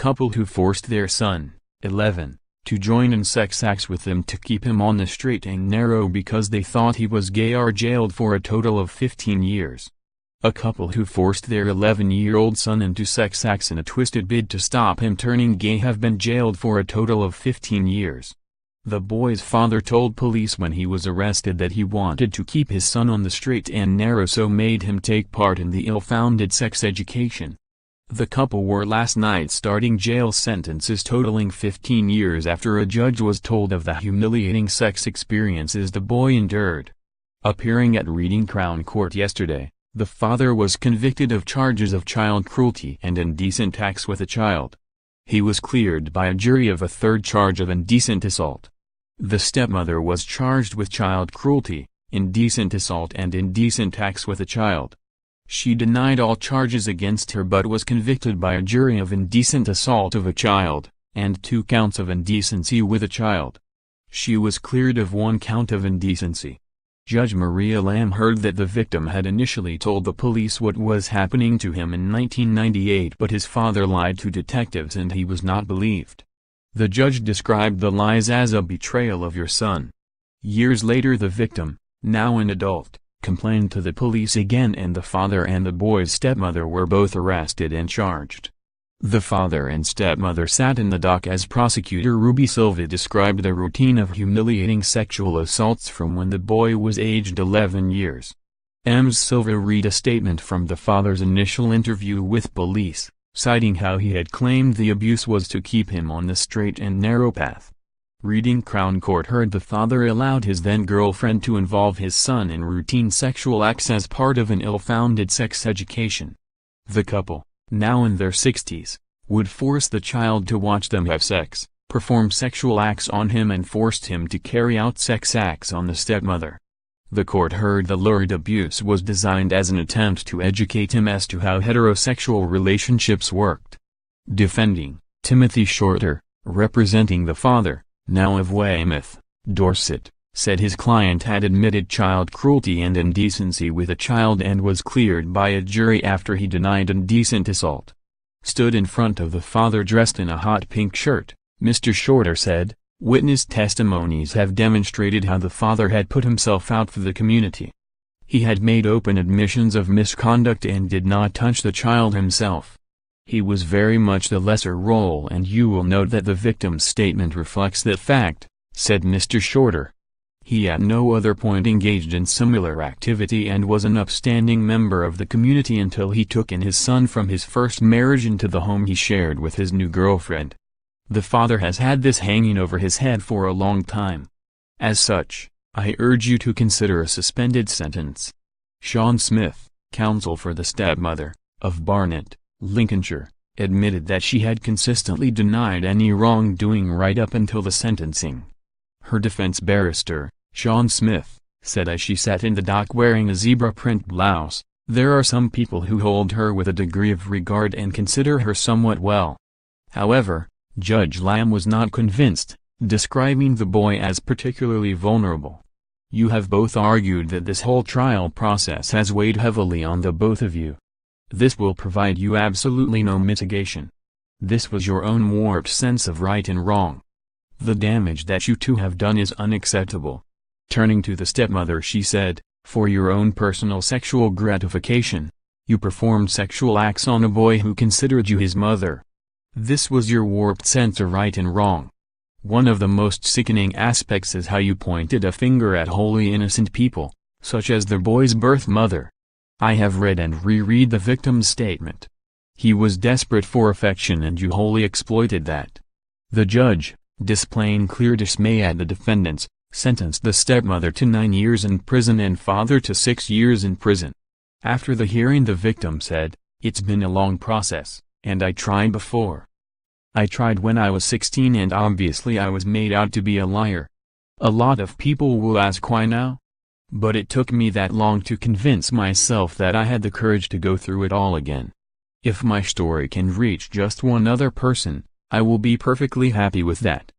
couple who forced their son, 11, to join in sex acts with them to keep him on the straight and narrow because they thought he was gay are jailed for a total of 15 years. A couple who forced their 11-year-old son into sex acts in a twisted bid to stop him turning gay have been jailed for a total of 15 years. The boy's father told police when he was arrested that he wanted to keep his son on the straight and narrow, so made him take part in the ill-founded sex education. The couple were last night starting jail sentences totaling 15 years after a judge was told of the humiliating sex experiences the boy endured. Appearing at Reading Crown Court yesterday, the father was convicted of charges of child cruelty and indecent acts with a child. He was cleared by a jury of a third charge of indecent assault. The stepmother was charged with child cruelty, indecent assault and indecent acts with a child. She denied all charges against her but was convicted by a jury of indecent assault of a child, and 2 counts of indecency with a child. She was cleared of 1 count of indecency. Judge Maria Lamb heard that the victim had initially told the police what was happening to him in 1998, but his father lied to detectives and he was not believed. The judge described the lies as a betrayal of your son. Years later the victim, now an adult, complained to the police again and the father and the boy's stepmother were both arrested and charged. The father and stepmother sat in the dock as prosecutor Ruby Silva described the routine of humiliating sexual assaults from when the boy was aged 11 years. Ms. Silva read a statement from the father's initial interview with police, citing how he had claimed the abuse was to keep him on the straight and narrow path. Reading Crown Court heard the father allowed his then-girlfriend to involve his son in routine sexual acts as part of an ill-founded sex education. The couple, now in their 60s, would force the child to watch them have sex, perform sexual acts on him and forced him to carry out sex acts on the stepmother. The court heard the lurid abuse was designed as an attempt to educate him as to how heterosexual relationships worked. Defending, Timothy Shorter, representing the father, now of Weymouth, Dorset, said his client had admitted child cruelty and indecency with a child and was cleared by a jury after he denied indecent assault. Stood in front of the father dressed in a hot pink shirt, Mr. Shorter said, "Witness testimonies have demonstrated how the father had put himself out for the community. He had made open admissions of misconduct and did not touch the child himself. He was very much the lesser role, and you will note that the victim's statement reflects that fact," said Mr. Shorter. He at no other point engaged in similar activity and was an upstanding member of the community until he took in his son from his first marriage into the home he shared with his new girlfriend. The father has had this hanging over his head for a long time. As such, I urge you to consider a suspended sentence. Sean Smith, counsel for the stepmother, of Barnet, Lincolnshire, admitted that she had consistently denied any wrongdoing right up until the sentencing. Her defense barrister, Sean Smith, said as she sat in the dock wearing a zebra print blouse, "There are some people who hold her with a degree of regard and consider her somewhat well." However, Judge Lamb was not convinced, describing the boy as particularly vulnerable. "You have both argued that this whole trial process has weighed heavily on the both of you. This will provide you absolutely no mitigation. This was your own warped sense of right and wrong. The damage that you two have done is unacceptable." Turning to the stepmother she said, "For your own personal sexual gratification, you performed sexual acts on a boy who considered you his mother. This was your warped sense of right and wrong. One of the most sickening aspects is how you pointed a finger at wholly innocent people, such as the boy's birth mother. I have read and reread the victim's statement. He was desperate for affection and you wholly exploited that." The judge, displaying clear dismay at the defendants, sentenced the stepmother to 9 years in prison and father to 6 years in prison. After the hearing the victim said, "It's been a long process, and I tried before. I tried when I was 16 and obviously I was made out to be a liar. A lot of people will ask why now? But it took me that long to convince myself that I had the courage to go through it all again. If my story can reach just one other person, I will be perfectly happy with that."